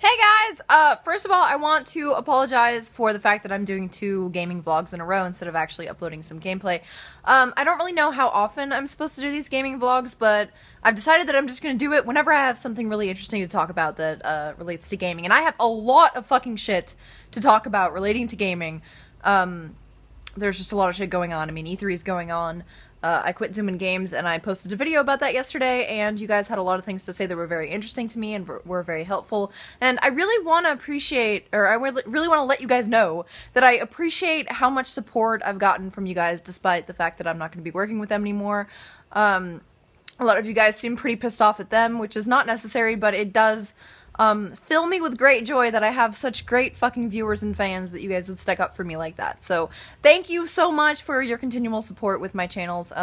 Hey guys! First of all, I want to apologize for the fact that I'm doing 2 gaming vlogs in a row instead of actually uploading some gameplay. I don't really know how often I'm supposed to do these gaming vlogs, but I've decided that I'm just gonna do it whenever I have something really interesting to talk about that, relates to gaming. And I have a lot of fucking shit to talk about relating to gaming. There's just a lot of shit going on. I mean, E3 is going on. I quit Zoom Games, and I posted a video about that yesterday, and you guys had a lot of things to say that were very interesting to me and were very helpful. And I really want to appreciate, or I really want to let you guys know that I appreciate how much support I've gotten from you guys, despite the fact that I'm not going to be working with them anymore. A lot of you guys seem pretty pissed off at them, which is not necessary, but it does fill me with great joy that I have such great fucking viewers and fans that you guys would stick up for me like that. So thank you so much for your continual support with my channels.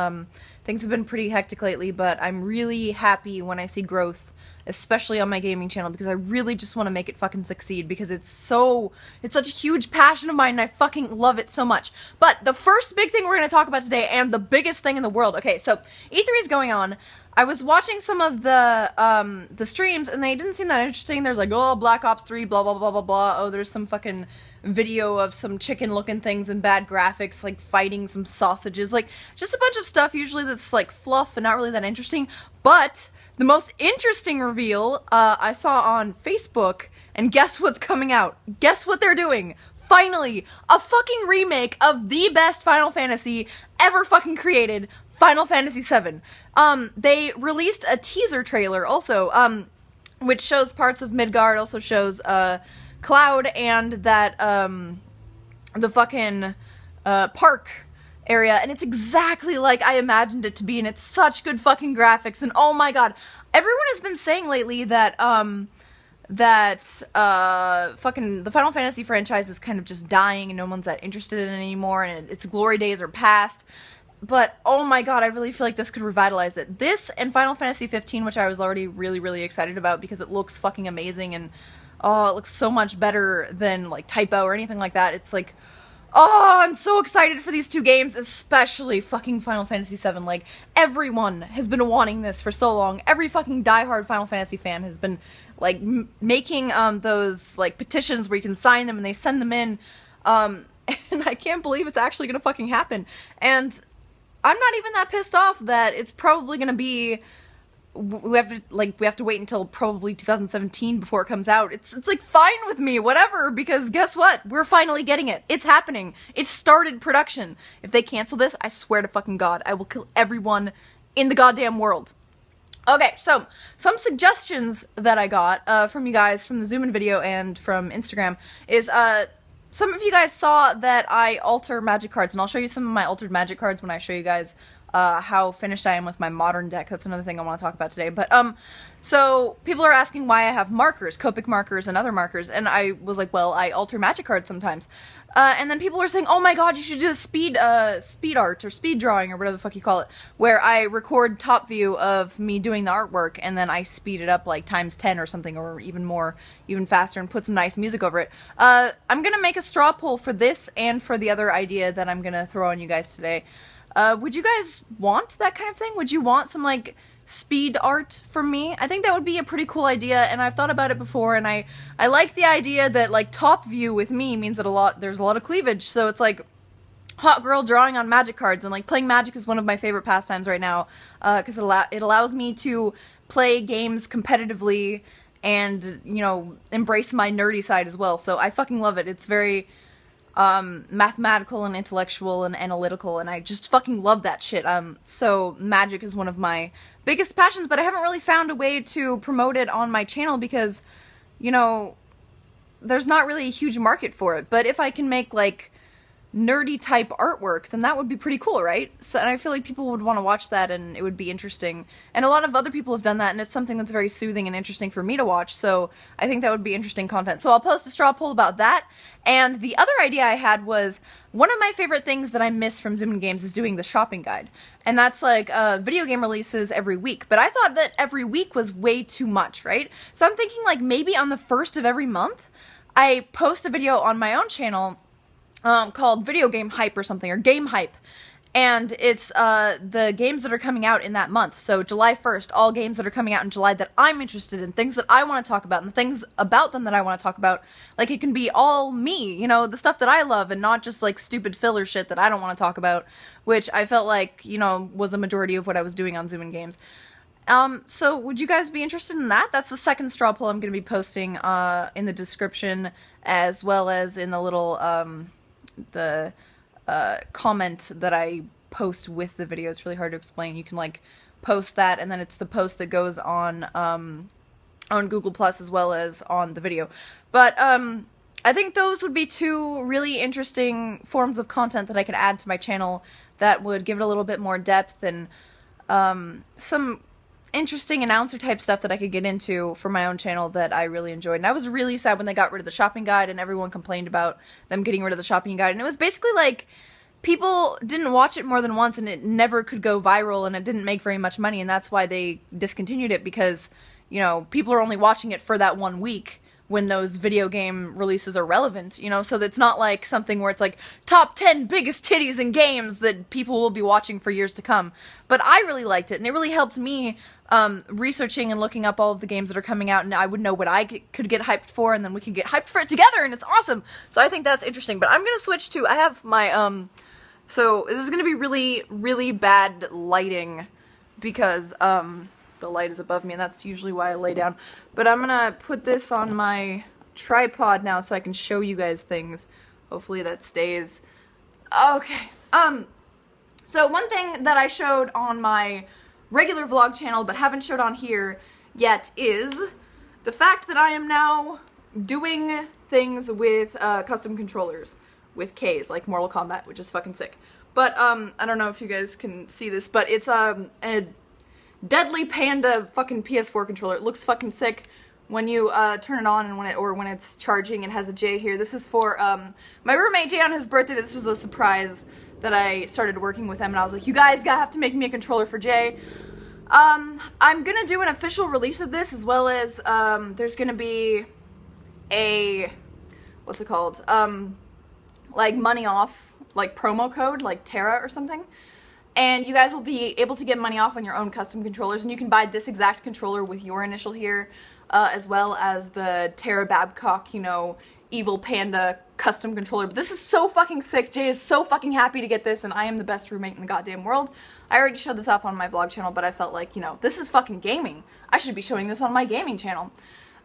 Things have been pretty hectic lately, but I'm really happy when I see growth, especially on my gaming channel, because I really just want to make it fucking succeed, because it's such a huge passion of mine and I fucking love it so much. But the first big thing we're going to talk about today, and the biggest thing in the world, okay, so E3 is going on. I was watching some of the streams, and they didn't seem that interesting. There's like, oh, Black Ops 3, blah, blah, blah, blah, blah. Oh, there's some fucking video of some chicken-looking things and bad graphics, like fighting some sausages. Like, just a bunch of stuff usually that's like fluff and not really that interesting. But the most interesting reveal I saw on Facebook, and guess what's coming out? Guess what they're doing? Finally, a fucking remake of the best Final Fantasy ever fucking created, Final Fantasy VII. They released a teaser trailer also, which shows parts of Midgard, also shows, Cloud and that, the fucking, park area, and it's exactly like I imagined it to be, and it's such good fucking graphics, and oh my god, everyone has been saying lately that, fucking the Final Fantasy franchise is kind of just dying and no one's that interested in it anymore, and its glory days are past. But, oh my god, I really feel like this could revitalize it. This and Final Fantasy 15, which I was already really, really excited about because it looks fucking amazing and, oh, it looks so much better than, like, Typo or anything like that. It's like, oh, I'm so excited for these 2 games, especially fucking Final Fantasy 7. Like, everyone has been wanting this for so long. Every fucking diehard Final Fantasy fan has been, like, making, those, like, petitions where you can sign them and they send them in, and I can't believe it's actually gonna fucking happen. And I'm not even that pissed off that it's probably gonna be, we have to wait until probably 2017 before it comes out. It's like fine with me, whatever, because guess what? We're finally getting it. It's happening. It started production. If they cancel this, I swear to fucking god, I will kill everyone in the goddamn world. Okay, so some suggestions that I got from you guys from the Zoom-in video and from Instagram is, some of you guys saw that I alter magic cards, and I'll show you some of my altered magic cards when I show you guys how finished I am with my modern deck. That's another thing I want to talk about today. But, so people are asking why I have markers, Copic markers and other markers, and I was like, well, I alter magic cards sometimes. And then people were saying, oh my god, you should do a speed art, or speed drawing, or whatever the fuck you call it, where I record top view of me doing the artwork, and then I speed it up like times 10 or something, or even more, even faster, and put some nice music over it. I'm gonna make a straw poll for this, and for the other idea that I'm gonna throw on you guys today. Would you guys want that kind of thing? Would you want some, like, speed art from me? I think that would be a pretty cool idea, and I've thought about it before, and I like the idea that, like, top view with me means that there's a lot of cleavage, so it's like hot girl drawing on magic cards, and, like, playing Magic is one of my favorite pastimes right now, because it allows me to play games competitively and, you know, embrace my nerdy side as well, so I fucking love it. It's very mathematical and intellectual and analytical, and I just fucking love that shit. So Magic is one of my biggest passions, but I haven't really found a way to promote it on my channel because, you know, there's not really a huge market for it. But if I can make, like, nerdy type artwork, then that would be pretty cool, right? So, and I feel like people would want to watch that and it would be interesting. And a lot of other people have done that, and it's something that's very soothing and interesting for me to watch, so I think that would be interesting content. So I'll post a straw poll about that. And the other idea I had was, one of my favorite things that I miss from Zoom Games is doing the shopping guide. And that's like video game releases every week. But I thought that every week was way too much, right? So I'm thinking, like, maybe on the 1st of every month, I post a video on my own channel called Video Game Hype or something, or Game Hype. and it's the games that are coming out in that month. So July 1st, all games that are coming out in July that I'm interested in, things that I want to talk about, and the things about them that I want to talk about. Like, it can be all me, you know, the stuff that I love, and not just, like, stupid filler shit that I don't want to talk about, which I felt like, you know, was a majority of what I was doing on Zoom in Games. So would you guys be interested in that? That's the second straw poll I'm going to be posting in the description, as well as in the little, comment that I post with the video. It's really hard to explain. You can, like, post that, and then it's the post that goes on Google Plus as well as on the video. But I think those would be two really interesting forms of content that I could add to my channel that would give it a little bit more depth, and some interesting announcer type stuff that I could get into for my own channel that I really enjoyed. And I was really sad when they got rid of the shopping guide, and everyone complained about them getting rid of the shopping guide. And it was basically like, people didn't watch it more than once, and it never could go viral, and it didn't make very much money, and that's why they discontinued it, because, you know, people are only watching it for that 1 week when those video game releases are relevant, you know, so it's not like something where it's like top 10 biggest titties in games that people will be watching for years to come. But I really liked it, and it really helped me researching and looking up all of the games that are coming out, and I would know what I could get hyped for, and then we can get hyped for it together, and it's awesome. So I think that's interesting. But I'm gonna switch to, I have my so this is gonna be really, really bad lighting, because the light is above me, and that's usually why I lay down. But I'm gonna put this on my tripod now so I can show you guys things. Hopefully that stays. Okay. So one thing that I showed on my regular vlog channel but haven't showed on here yet is the fact that I am now doing things with custom controllers with Ks, like Mortal Kombat, which is fucking sick. But I don't know if you guys can see this, but it's a Deadly Panda fucking PS4 controller. It looks fucking sick when you turn it on, and when it's charging. It has a J here. This is for my roommate Jay on his birthday. This was a surprise that I started working with him, and I was like, you guys have to make me a controller for Jay. I'm gonna do an official release of this, as well as there's gonna be a, what's it called, like money off, like promo code, like Terra or something. And you guys will be able to get money off on your own custom controllers, and you can buy this exact controller with your initial here, as well as the Terra Babcock, you know, Evil Panda custom controller. But this is so fucking sick. Jay is so fucking happy to get this, and I am the best roommate in the goddamn world. I already showed this off on my vlog channel, but I felt like, you know, this is fucking gaming. I should be showing this on my gaming channel.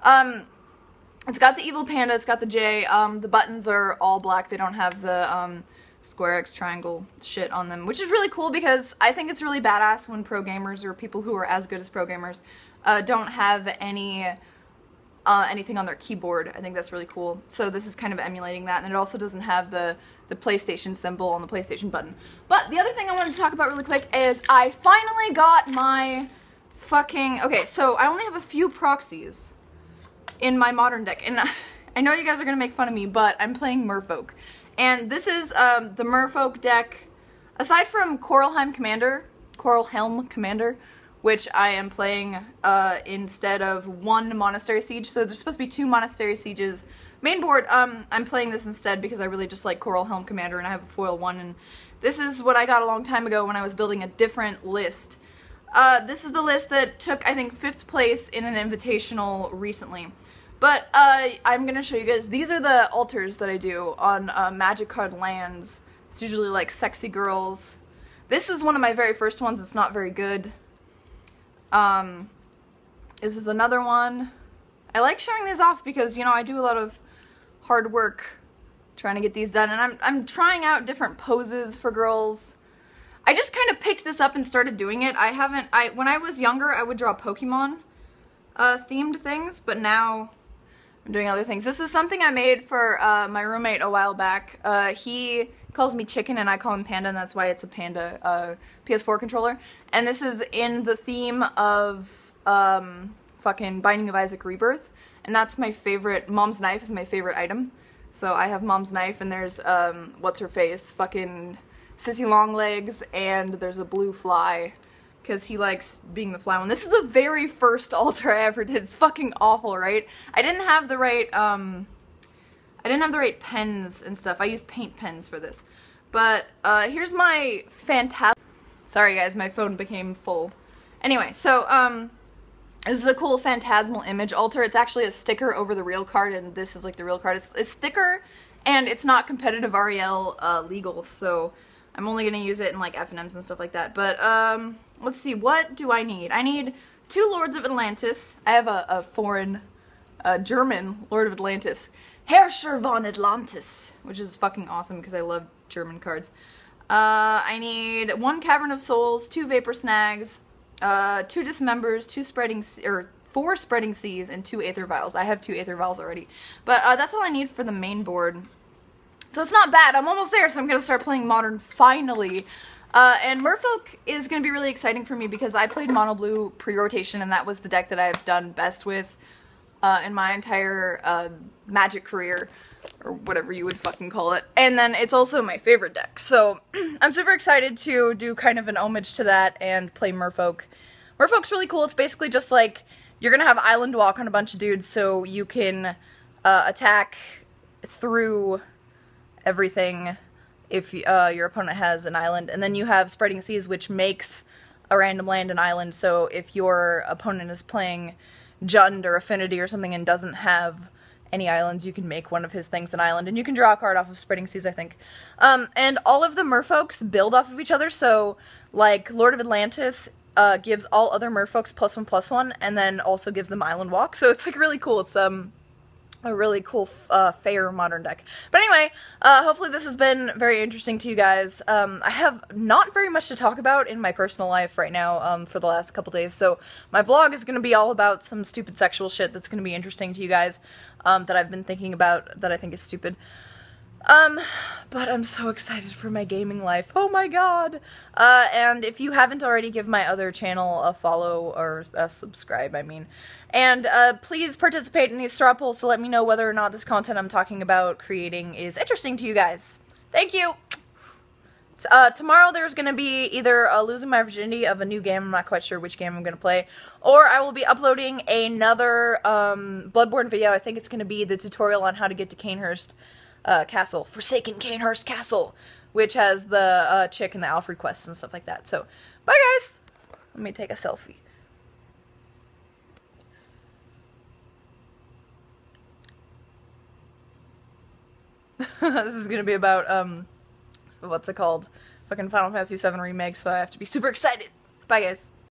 It's got the Evil Panda, it's got the J, the buttons are all black, they don't have the, square X triangle shit on them, which is really cool, because I think it's really badass when pro gamers, or people who are as good as pro gamers, don't have anything on their keyboard. I think that's really cool. So this is kind of emulating that, and it also doesn't have the PlayStation symbol on the PlayStation button. But the other thing I wanted to talk about really quick is I finally got my fucking, okay, so I only have a few proxies in my modern deck, and I know you guys are gonna make fun of me, but I'm playing Merfolk. And this is the Merfolk deck, aside from Coralhelm Commander, which I am playing instead of one Monastery Siege. So there's supposed to be 2 Monastery Sieges. Main board, I'm playing this instead because I really just like Coralhelm Commander, and I have a foil one. And this is what I got a long time ago when I was building a different list. This is the list that took, I think, 5th place in an invitational recently. But I'm going to show you guys, these are the altars that I do on Magic Card lands. It's usually like sexy girls. This is one of my very first ones, it's not very good. This is another one. I like showing these off because, you know, I do a lot of hard work trying to get these done, and I'm trying out different poses for girls. I just kind of picked this up and started doing it. When I was younger, I would draw Pokemon themed things, but now I'm doing other things. This is something I made for my roommate a while back. He calls me Chicken and I call him Panda, and that's why it's a Panda PS4 controller. And this is in the theme of fucking Binding of Isaac Rebirth, and that's my favorite. Mom's knife is my favorite item. So I have Mom's knife, and there's what's her face, fucking Sissy Longlegs, and there's a blue fly, because he likes being the fly one. This is the very first altar I ever did. It's fucking awful, right? I didn't have the right pens and stuff. I used paint pens for this. But here's my sorry guys, my phone became full. Anyway, so this is a cool phantasmal image altar. It's actually a sticker over the real card, and this is like the real card. It's thicker, and it's not competitive REL legal, so I'm only gonna use it in like F&Ms and stuff like that. But let's see, what do I need? I need 2 Lords of Atlantis. I have a foreign, German Lord of Atlantis. Herrscher von Atlantis, which is fucking awesome because I love German cards. I need 1 Cavern of Souls, 2 Vapor Snags, 2 Dismembers, 4 Spreading Seas, and 2 Aether Vials. I have 2 Aether Vials already. But that's all I need for the main board. So it's not bad. I'm almost there, so I'm going to start playing Modern finally. And Merfolk is going to be really exciting for me because I played Mono Blue pre-rotation, and that was the deck that I've done best with in my entire Magic career, or whatever you would fucking call it. And then it's also my favorite deck. So I'm super excited to do kind of an homage to that and play Merfolk. Merfolk's really cool. It's basically just like you're going to have Island Walk on a bunch of dudes so you can attack through everything if your opponent has an island. And then you have Spreading Seas, which makes a random land an island. So if your opponent is playing Jund or Affinity or something and doesn't have any islands, you can make one of his things an island, and you can draw a card off of Spreading Seas, I think. And all of the merfolks build off of each other, so, like, Lord of Atlantis gives all other merfolks +1/+1, and then also gives them Island Walk, so it's, like, really cool. It's, a really cool, fair modern deck. But anyway, hopefully this has been very interesting to you guys. I have not very much to talk about in my personal life right now for the last couple days, so my vlog is going to be all about some stupid sexual shit that's going to be interesting to you guys that I've been thinking about that I think is stupid. But I'm so excited for my gaming life. Oh my god! And if you haven't already, give my other channel a follow, or a subscribe, I mean. And, please participate in these straw polls to let me know whether or not this content I'm talking about creating is interesting to you guys. Thank you! Tomorrow there's gonna be either Losing My Virginity of a new game, I'm not quite sure which game I'm gonna play, or I will be uploading another, Bloodborne video. I think it's gonna be the tutorial on how to get to Canehurst, Castle, Forsaken Canehurst Castle, which has the chick and the Alfred quests and stuff like that. So, bye guys! Let me take a selfie. This is gonna be about, what's it called? Fucking Final Fantasy VII Remake, so I have to be super excited. Bye guys.